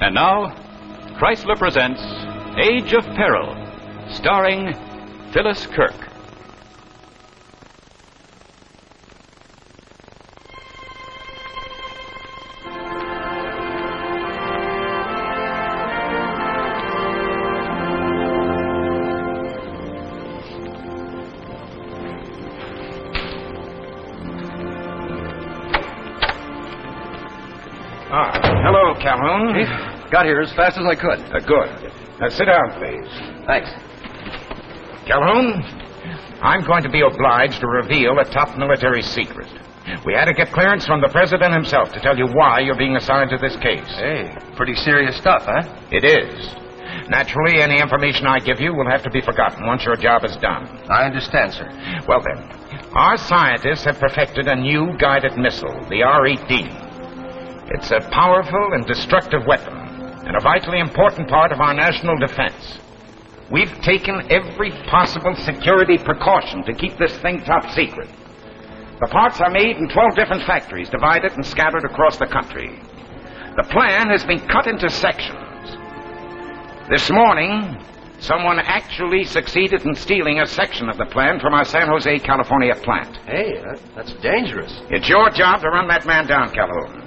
And now, Chrysler presents Age of Peril, starring Phyllis Kirk. Hello, Calhoun. Got here as fast as I could. Good. Now, sit down, please. Thanks. Calhoun, I'm going to be obliged to reveal a top military secret. We had to get clearance from the President himself to tell you why you're being assigned to this case. Hey, pretty serious stuff, huh? It is. Naturally, any information I give you will have to be forgotten once your job is done. I understand, sir. Well, then, our scientists have perfected a new guided missile, the R-8D. It's a powerful and destructive weapon, and a vitally important part of our national defense. We've taken every possible security precaution to keep this thing top secret. The parts are made in 12 different factories, divided and scattered across the country. The plan has been cut into sections. This morning, someone actually succeeded in stealing a section of the plan from our San Jose, California plant. Hey, that's dangerous. It's your job to run that man down, Calhoun.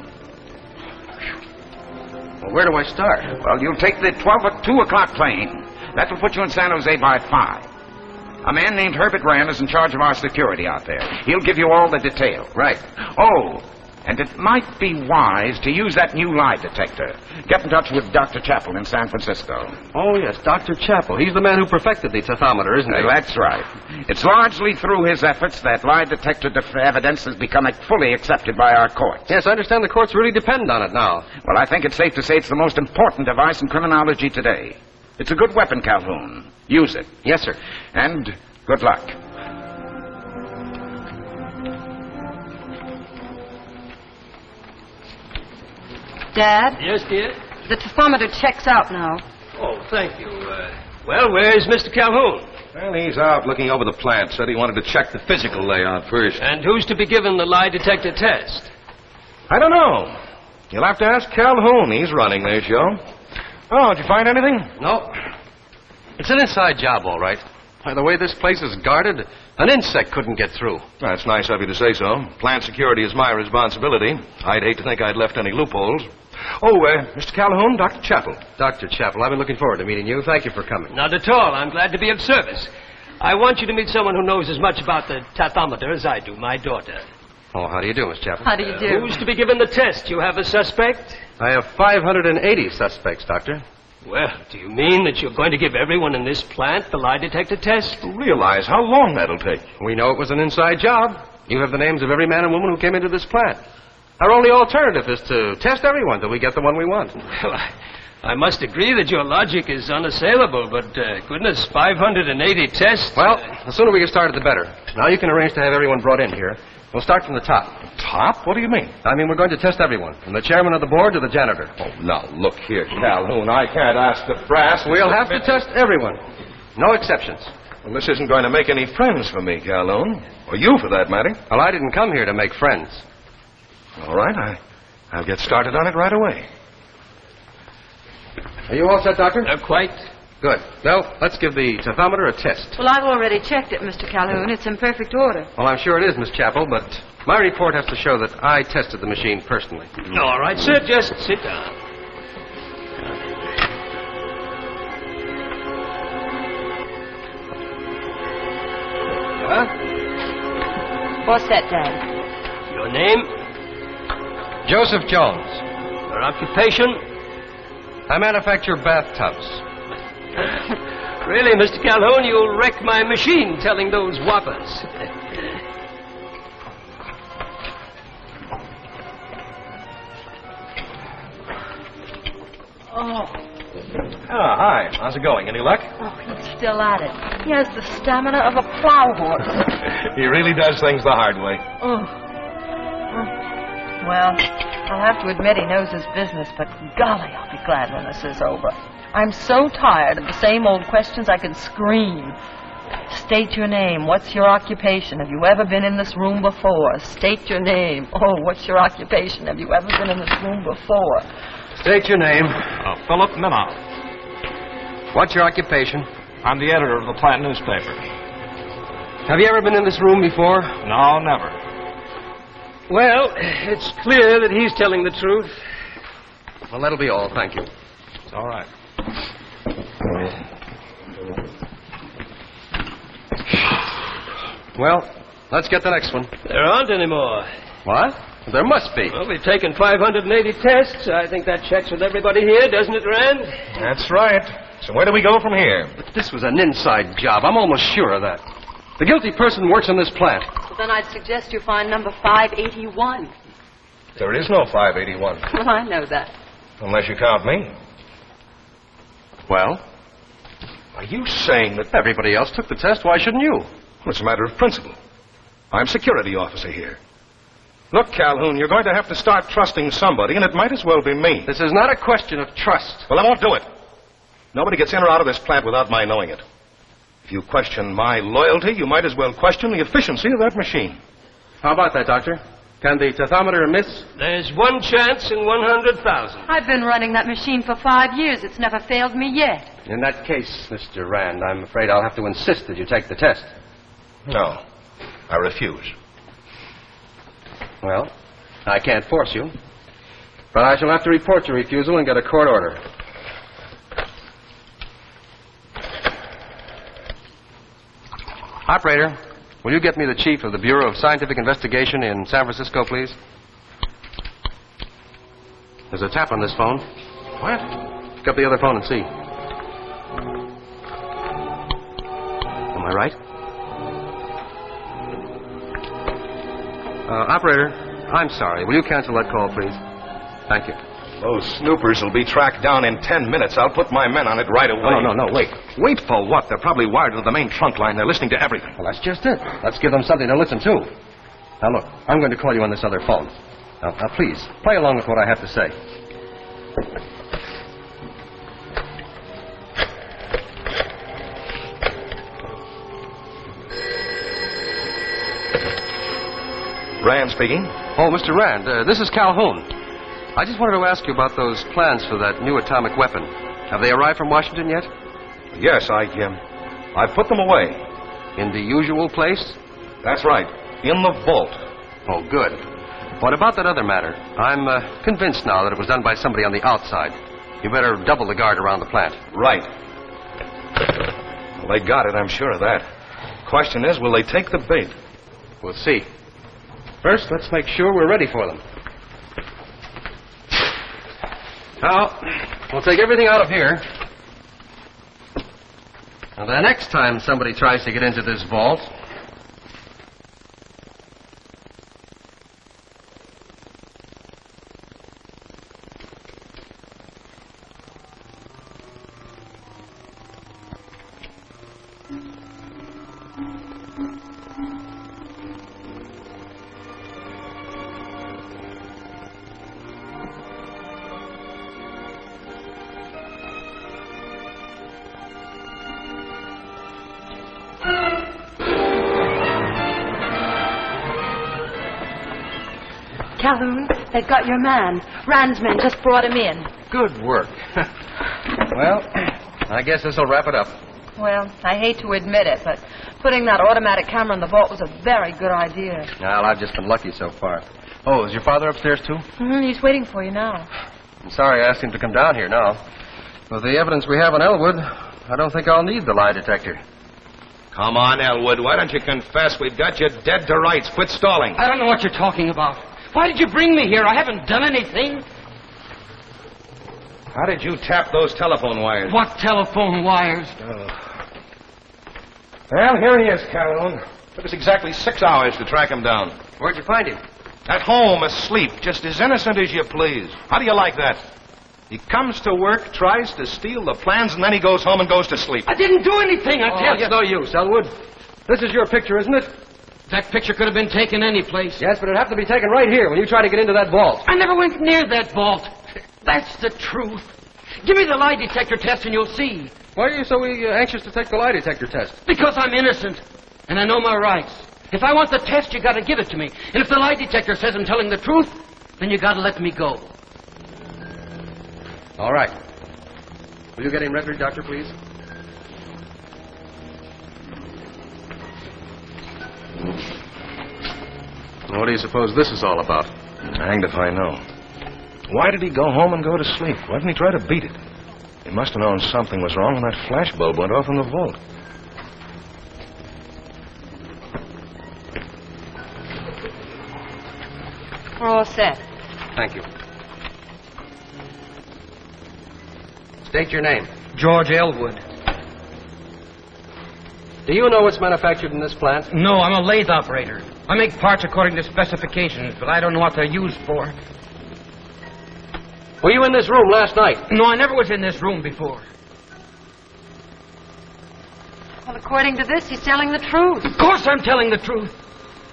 Well, where do I start? Well, you'll take the 2 o'clock plane. That will put you in San Jose by 5. A man named Herbert Rand is in charge of our security out there. He'll give you all the detail. Right. Oh, and it might be wise to use that new lie detector. Get in touch with Dr. Chappell in San Francisco. Oh, yes, Dr. Chappell. He's the man who perfected the tathometer, isn't he? That's right. It's largely through his efforts that lie detector evidence has become fully accepted by our courts. Yes, I understand the courts really depend on it now. Well, I think it's safe to say it's the most important device in criminology today. It's a good weapon, Calhoun. Use it. Yes, sir. And good luck. Dad? Yes, dear? The taphometer checks out now. Oh, thank you. Well, where's Mr. Calhoun? Well, he's out looking over the plant. Said he wanted to check the physical layout first. And who's to be given the lie detector test? I don't know. You'll have to ask Calhoun. He's running their show. Oh, did you find anything? No. It's an inside job, all right. By the way this place is guarded, an insect couldn't get through. That's nice of you to say so. Plant security is my responsibility. I'd hate to think I'd left any loopholes. Oh, Mr. Calhoun, Dr. Chappell. Dr. Chappell, I've been looking forward to meeting you. Thank you for coming. Not at all. I'm glad to be of service. I want you to meet someone who knows as much about the tathometer as I do, my daughter. Oh, how do you do, Miss Chappell? How do you do? Who's to be given the test? You have a suspect? I have 580 suspects, Doctor. Well, do you mean that you're going to give everyone in this plant the lie detector test? Realize how long that'll take. We know it was an inside job. You have the names of every man and woman who came into this plant. Our only alternative is to test everyone till we get the one we want. Well, I must agree that your logic is unassailable, but goodness, 580 tests. Well, the sooner we get started, the better. Now you can arrange to have everyone brought in here. We'll start from the top. Top? What do you mean? I mean, we're going to test everyone, from the chairman of the board to the janitor. Oh, now, look here, Calhoun. I can't ask the brass. We'll have to test everyone. No exceptions. Well, this isn't going to make any friends for me, Calhoun. Or you, for that matter. Well, I didn't come here to make friends. All right, I'll get started on it right away. Are you all set, Doctor? Quite. Good. Well, let's give the tathometer a test. Well, I've already checked it, Mr. Calhoun. It's in perfect order. Well, I'm sure it is, Miss Chappell, but my report has to show that I tested the machine personally. All right, sir, just sit down. What's that, Dad? Your name? Joseph Jones. Your occupation? I manufacture bathtubs. Really, Mr. Calhoun, you'll wreck my machine telling those whoppers. Ah, hi. How's it going? Any luck? Oh, he's still at it. He has the stamina of a plow horse. He really does things the hard way. Well, I'll have to admit he knows his business, but golly, I'll be glad when this is over. I'm so tired of the same old questions I can scream. State your name. What's your occupation? Have you ever been in this room before? State your name. Oh, what's your occupation? Have you ever been in this room before? State your name. Philip Minow. What's your occupation? I'm the editor of the plant newspaper. Have you ever been in this room before? No, never. Well, it's clear that he's telling the truth. Well, that'll be all. Thank you. It's all right. Well, let's get the next one. There aren't any more. What? There must be. Well, we've taken 580 tests. I think that checks with everybody here, doesn't it, Rand? That's right. So where do we go from here? But this was an inside job. I'm almost sure of that. The guilty person works in this plant. Well, then I'd suggest you find number 581. There is no 581. Well, I know that. Unless you count me. Well? Are you saying that... Everybody else took the test. Why shouldn't you? Well, it's a matter of principle. I'm security officer here. Look, Calhoun, you're going to have to start trusting somebody, and it might as well be me. This is not a question of trust. Well, I won't do it. Nobody gets in or out of this plant without my knowing it. If you question my loyalty, you might as well question the efficiency of that machine. How about that, Doctor? Can the thermometer miss? There's one chance in 100,000. I've been running that machine for 5 years. It's never failed me yet. In that case, Mr. Rand, I'm afraid I'll have to insist that you take the test. No, I refuse. Well, I can't force you. But I shall have to report your refusal and get a court order. Operator, will you get me the chief of the Bureau of Scientific Investigation in San Francisco, please? There's a tap on this phone. What? Pick up the other phone and see. Am I right? Operator, I'm sorry. Will you cancel that call, please? Thank you. Those snoopers will be tracked down in 10 minutes. I'll put my men on it right away. No, wait. Wait for what? They're probably wired into the main trunk line. They're listening to everything. Well, that's just it. Let's give them something to listen to. Now, look, I'm going to call you on this other phone. Now, please, play along with what I have to say. Rand speaking. Oh, Mr. Rand, this is Calhoun. I just wanted to ask you about those plans for that new atomic weapon. Have they arrived from Washington yet? Yes, I put them away. In the usual place? That's right. In the vault. Oh, good. What about that other matter? I'm convinced now that it was done by somebody on the outside. You better double the guard around the plant. Right. Well, they got it, I'm sure of that. Question is, will they take the bait? We'll see. First, let's make sure we're ready for them. Now, we'll take everything out of here. And the next time somebody tries to get into this vault... Calhoun, they've got your man. Rand's men just brought him in. Good work. Well, I guess this'll wrap it up. Well, I hate to admit it, but putting that automatic camera in the vault was a very good idea. Well, I've just been lucky so far. Oh, is your father upstairs, too? Mm-hmm, he's waiting for you now. I'm sorry I asked him to come down here now. With the evidence we have on Elwood, I don't think I'll need the lie detector. Come on, Elwood. Why don't you confess? We've got you dead to rights. Quit stalling. I don't know what you're talking about. Why did you bring me here? I haven't done anything. How did you tap those telephone wires? What telephone wires? Well, here he is, Calhoun. Took us exactly 6 hours to track him down. Where'd you find him? At home, asleep, just as innocent as you please. How do you like that? He comes to work, tries to steal the plans, and then he goes home and goes to sleep. I didn't do anything, I tell you. It's no use, Elwood. This is your picture, isn't it? That picture could have been taken any place. Yes, but it'd have to be taken right here when you try to get into that vault. I never went near that vault. That's the truth. Give me the lie detector test and you'll see. Why are you so anxious to take the lie detector test? Because I'm innocent, and I know my rights. If I want the test, you got to give it to me. And if the lie detector says I'm telling the truth, then you got to let me go. All right. Will you get him record, Doctor, please? What do you suppose this is all about? Hanged if I know. Why did he go home and go to sleep? Why didn't he try to beat it? He must have known something was wrong when that flash bulb went off in the vault. We're all set. Thank you. State your name. George Elwood. Do you know what's manufactured in this plant? No, I'm a lathe operator. I make parts according to specifications, but I don't know what they're used for. Were you in this room last night? No, I never was in this room before. Well, according to this, he's telling the truth. Of course I'm telling the truth.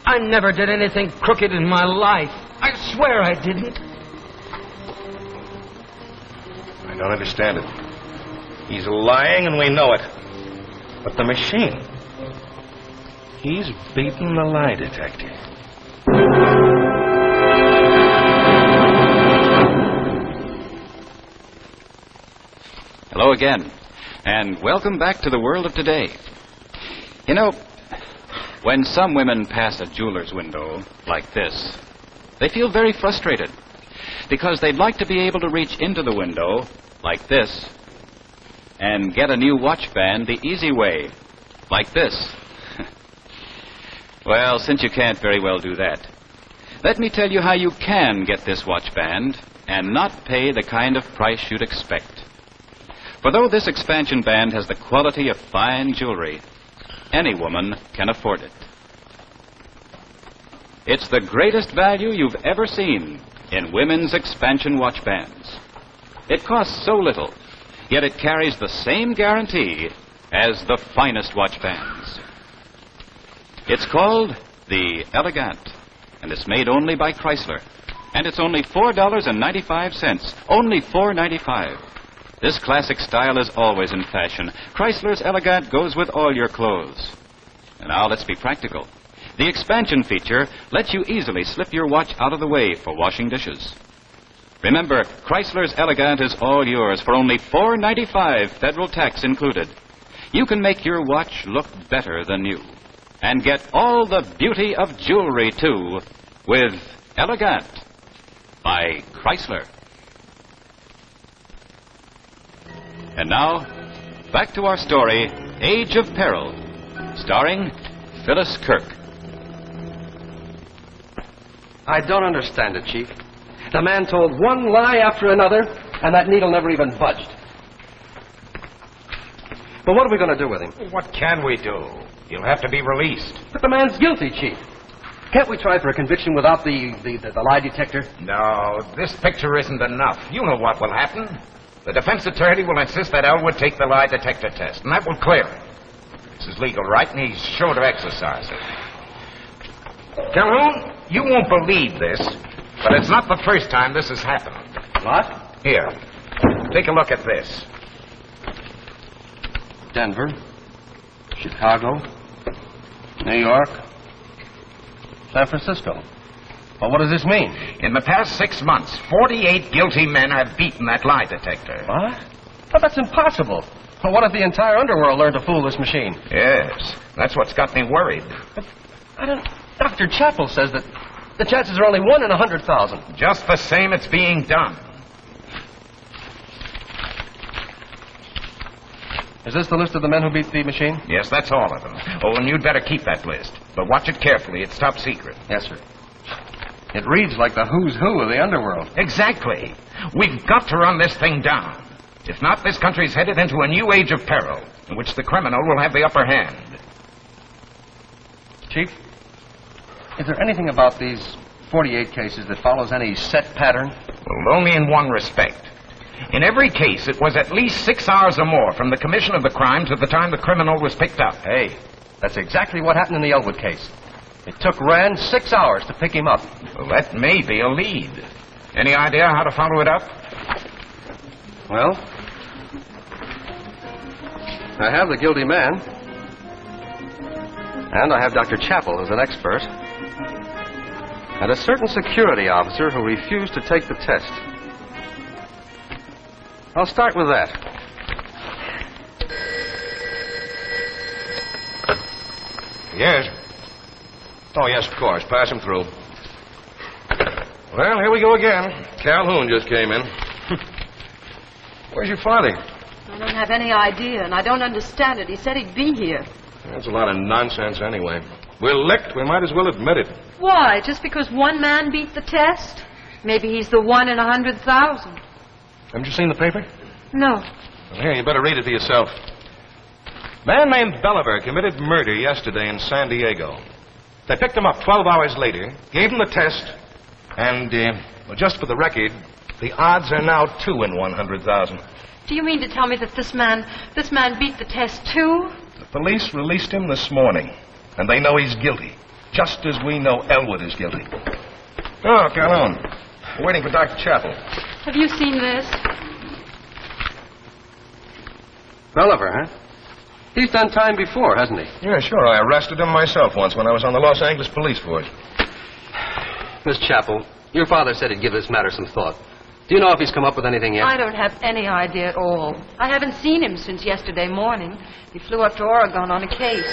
I never did anything crooked in my life. I swear I didn't. I don't understand it. He's lying and we know it. But the machine... He's beaten the lie detector. Hello again, and welcome back to the world of today. You know, when some women pass a jeweler's window like this, they feel very frustrated because they'd like to be able to reach into the window like this and get a new watch band the easy way, like this. Well, since you can't very well do that, let me tell you how you can get this watch band and not pay the kind of price you'd expect. For though this expansion band has the quality of fine jewelry, any woman can afford it. It's the greatest value you've ever seen in women's expansion watch bands. It costs so little, yet it carries the same guarantee as the finest watch bands. It's called the Elegant, and it's made only by Chrysler. And it's only $4.95. Only $4.95. This classic style is always in fashion. Chrysler's Elegant goes with all your clothes. And now let's be practical. The expansion feature lets you easily slip your watch out of the way for washing dishes. Remember, Chrysler's Elegant is all yours for only $4.95, federal tax included. You can make your watch look better than new. And get all the beauty of jewelry, too, with Elegant by Chrysler. And now, back to our story, Age of Peril, starring Phyllis Kirk. I don't understand it, Chief. The man told one lie after another, and that needle never even budged. But what are we going to do with him? What can we do? He'll have to be released. But the man's guilty, Chief. Can't we try for a conviction without the lie detector? No, this picture isn't enough. You know what will happen. The defense attorney will insist that Elwood take the lie detector test, and that will clear him. It's his legal right, and he's sure to exercise it. Calhoun, you won't believe this, but it's not the first time this has happened. What? Here, take a look at this. Denver, Chicago, New York, San Francisco. Well, what does this mean? In the past 6 months, 48 guilty men have beaten that lie detector. What? But that's impossible. Well, what if the entire underworld learned to fool this machine? Yes, that's what's got me worried. But I don't... Dr. Chappell says that the chances are only 1 in 100,000. Just the same, it's being done. Is this the list of the men who beat the machine? Yes, that's all of them. Oh, and you'd better keep that list. But watch it carefully. It's top secret. Yes, sir. It reads like the who's who of the underworld. Exactly. We've got to run this thing down. If not, this country's headed into a new age of peril, in which the criminal will have the upper hand. Chief, is there anything about these 48 cases that follows any set pattern? Well, only in one respect. In every case, it was at least 6 hours or more from the commission of the crime to the time the criminal was picked up. Hey, that's exactly what happened in the Elwood case. It took Rand 6 hours to pick him up. Well, that may be a lead. Any idea how to follow it up? Well, I have the guilty man. And I have Dr. Chappell as an expert. And a certain security officer who refused to take the test. I'll start with that. Yes. Oh, yes, of course. Pass him through. Well, here we go again. Calhoun just came in. Where's your father? I don't have any idea, and I don't understand it. He said he'd be here. That's a lot of nonsense anyway. We're licked. We might as well admit it. Why? Just because one man beat the test? Maybe he's the 1 in 100,000. Haven't you seen the paper? No. Well, here, you better read it for yourself. Man named Belliver committed murder yesterday in San Diego. They picked him up 12 hours later, gave him the test, and, well, just for the record, the odds are now 2 in 100,000. Do you mean to tell me that this man beat the test too? The police released him this morning, and they know he's guilty, just as we know Elwood is guilty. Oh, Calhoun, we're waiting for Dr. Chappell. Have you seen this? Belliver, huh? He's done time before, hasn't he? Yeah, sure. I arrested him myself once when I was on the Los Angeles police force. Miss Chappell, your father said he'd give this matter some thought. Do you know if he's come up with anything yet? I don't have any idea at all. I haven't seen him since yesterday morning. He flew up to Oregon on a case.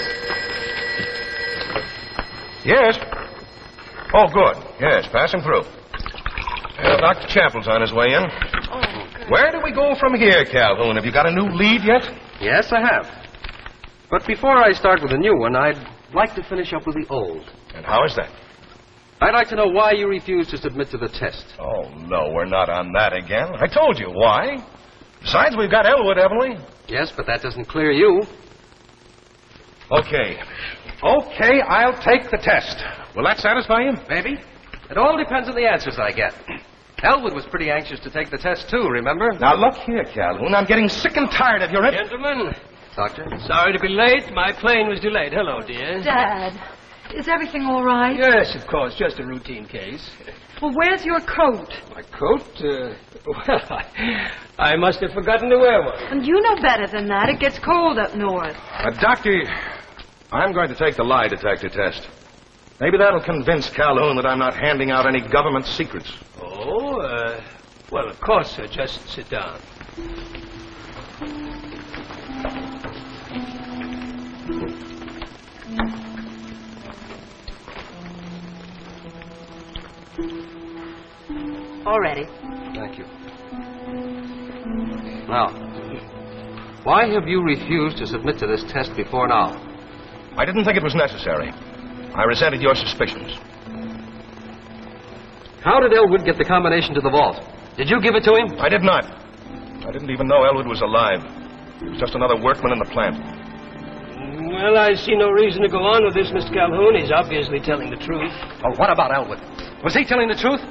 Yes. Oh, good. Yes, pass him through. Dr. Chappell's on his way in. Oh, good. Where do we go from here, Calhoun? Have you got a new lead yet? Yes, I have. But before I start with the new one, I'd like to finish up with the old. And how is that? I'd like to know why you refused to submit to the test. Oh, no, we're not on that again. I told you why. Besides, we've got Elwood, haven't we? Yes, but that doesn't clear you. Okay. Okay, I'll take the test. Will that satisfy you? Maybe. It all depends on the answers I get. Elwood was pretty anxious to take the test, too, remember? Now, look here, Calhoun. I'm getting sick and tired of your... Gentlemen, Doctor? sorry to be late. My plane was delayed. Hello, dear. Dad, is everything all right? Yes, of course, just a routine case. Well, where's your coat? My coat? Well, I must have forgotten to wear one. And you know better than that. It gets cold up north. Doctor, I'm going to take the lie detector test. Maybe that'll convince Calhoun that I'm not handing out any government secrets. Oh, well, of course, sir. Just sit down. All ready. Thank you. Now, why have you refused to submit to this test before now? I didn't think it was necessary. I resented your suspicions. How did Elwood get the combination to the vault? Did you give it to him? I did not. I didn't even know Elwood was alive. He was just another workman in the plant. Well, I see no reason to go on with this, Mr. Calhoun. He's obviously telling the truth. Oh, what about Elwood? Was he telling the truth?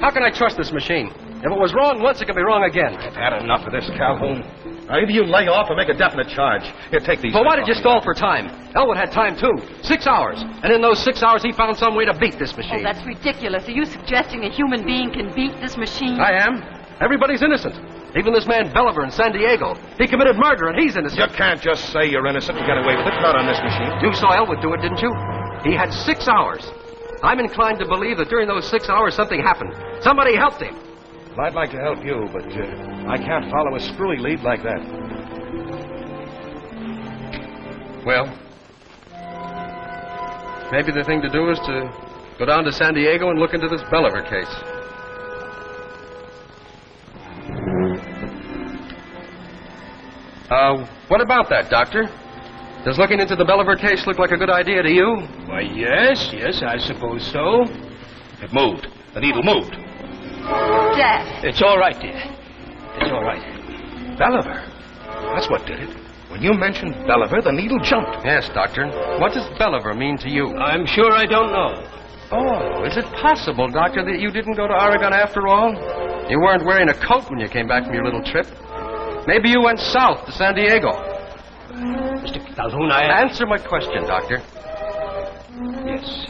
How can I trust this machine? If it was wrong once, it can be wrong again. I've had enough of this, Calhoun. Now, either you lay off or make a definite charge. Here, take these. But why did you stall for time? Elwood had time, too. 6 hours. And in those 6 hours, he found some way to beat this machine. Oh, that's ridiculous. Are you suggesting a human being can beat this machine? I am. Everybody's innocent. Even this man Belliver in San Diego. He committed murder, and he's innocent. You can't just say you're innocent and get away with it. Not on this machine. You saw Elwood do it, didn't you? He had 6 hours. I'm inclined to believe that during those 6 hours, something happened. Somebody helped him. Well, I'd like to help you, but I can't follow a screwy lead like that. Well, maybe the thing to do is to go down to San Diego and look into this Belliver case. What about that, Doctor? Does looking into the Belliver case look like a good idea to you? Why, yes, I suppose so. It moved. The needle moved. Dad. It's all right, dear. It's all right. Belliver. That's what did it. When you mentioned Belliver, the needle jumped. Yes, Doctor. What does Belliver mean to you? I'm sure I don't know. Oh, is it possible, Doctor, that you didn't go to Oregon after all? You weren't wearing a coat when you came back from your little trip. Maybe you went south to San Diego. Mr. Calhoun, Answer my question, Doctor. Yes.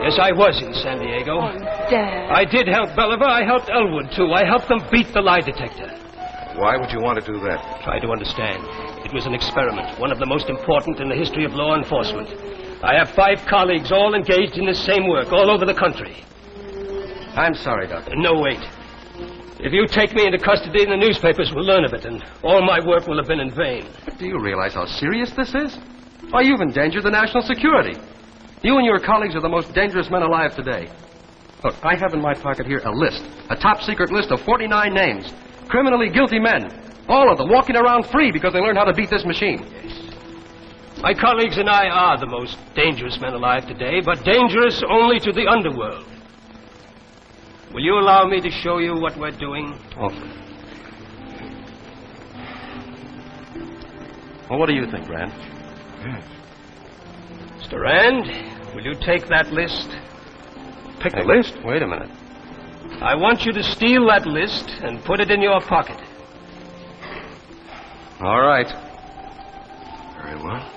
Yes, I was in San Diego. Oh, Dad. I did help Belliver. I helped Elwood, too. I helped them beat the lie detector. Why would you want to do that? Try to understand. It was an experiment, one of the most important in the history of law enforcement. I have 5 colleagues all engaged in this same work all over the country. I'm sorry, Doctor. No, wait. If you take me into custody, the newspapers will learn of it, and all my work will have been in vain. Do you realize how serious this is? Why, you've endangered the national security. You and your colleagues are the most dangerous men alive today. Look, I have in my pocket here a list, a top-secret list of 49 names, criminally guilty men, all of them walking around free because they learned how to beat this machine. My colleagues and I are the most dangerous men alive today, but dangerous only to the underworld. Will you allow me to show you what we're doing? Awfully. Well, what do you think, Rand? Mr. Rand, will you take that list? Take the list? Wait a minute. I want you to steal that list and put it in your pocket. All right. Very well.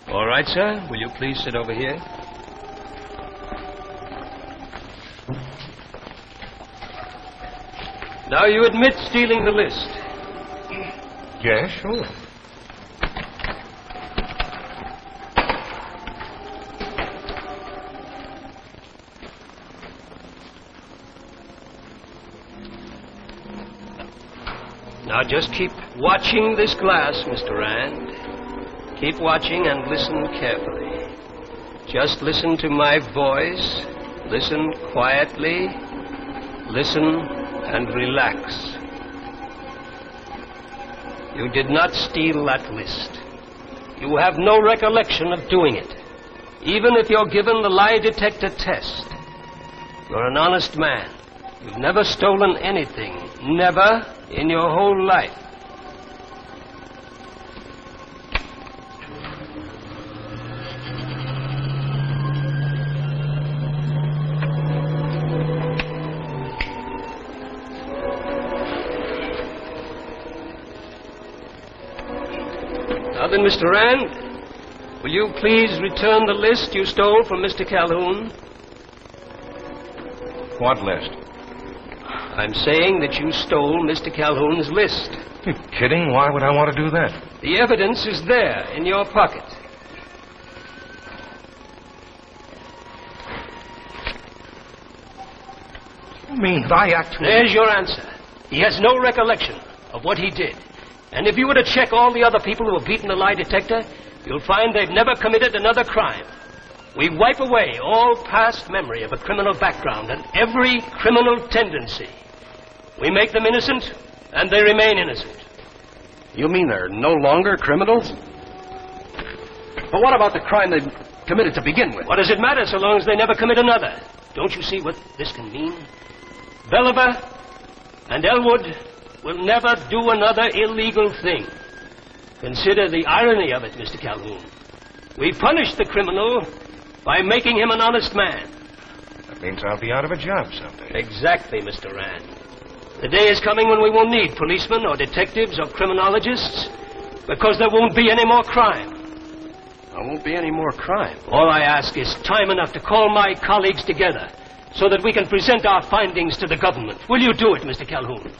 All right, sir. Will you please sit over here? Now, you admit stealing the list. Yes, sure. Now, just keep watching this glass, Mr. Rand. Keep watching and listen carefully. Just listen to my voice. Listen quietly. Listen and relax. You did not steal that list. You have no recollection of doing it. Even if you're given the lie detector test. You're an honest man. You've never stolen anything. Never in your whole life. Now then, Mr. Rand, will you please return the list you stole from Mr. Calhoun? What list? I'm saying that you stole Mr. Calhoun's list. You kidding? Why would I want to do that? The evidence is there in your pocket. You mean that I actually... There's your answer. He has no recollection of what he did. And if you were to check all the other people who have beaten the lie detector, you'll find they've never committed another crime. We wipe away all past memory of a criminal background and every criminal tendency. We make them innocent, and they remain innocent. You mean they're no longer criminals? But what about the crime they committed to begin with? What does it matter so long as they never commit another? Don't you see what this can mean? Belliver and Elwood will never do another illegal thing. Consider the irony of it, Mr. Calhoun. We punish the criminal by making him an honest man. That means I'll be out of a job someday. Exactly, Mr. Rand. The day is coming when we won't need policemen or detectives or criminologists because there won't be any more crime. There won't be any more crime. All I ask is time enough to call my colleagues together so that we can present our findings to the government. Will you do it, Mr. Calhoun?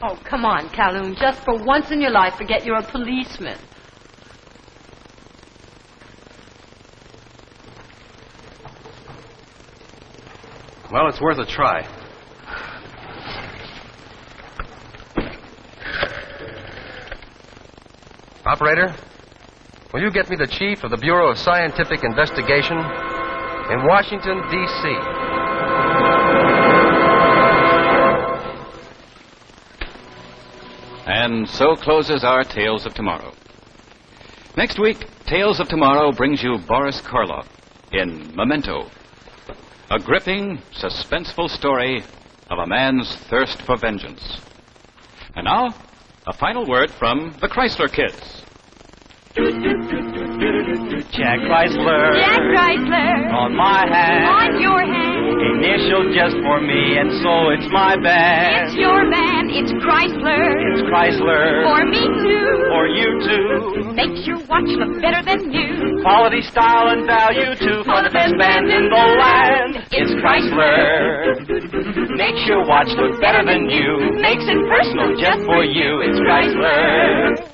Oh, come on, Calhoun. Just for once in your life, forget you're a policeman. Well, it's worth a try. Operator, will you get me the chief of the Bureau of Scientific Investigation in Washington, D.C.? And so closes our Tales of Tomorrow. Next week, Tales of Tomorrow brings you Boris Karloff in Memento, a gripping, suspenseful story of a man's thirst for vengeance. And now, a final word from the Chrysler Kids. Jack Chrysler. Jack Chrysler. On my hand. On your hand. Initial just for me, and so it's my band. It's your band. It's Chrysler. It's Chrysler. For me too. For you too. Makes your watch look better than new. Quality, style, and value too. For the best band in the land. It's Chrysler. Makes your watch look better than you. Makes it personal just for you. It's Chrysler.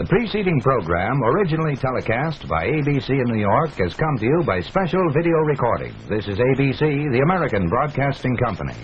preceding program, originally telecast by ABC in New York, has come to you by special video recording. This is ABC, the American Broadcasting Company.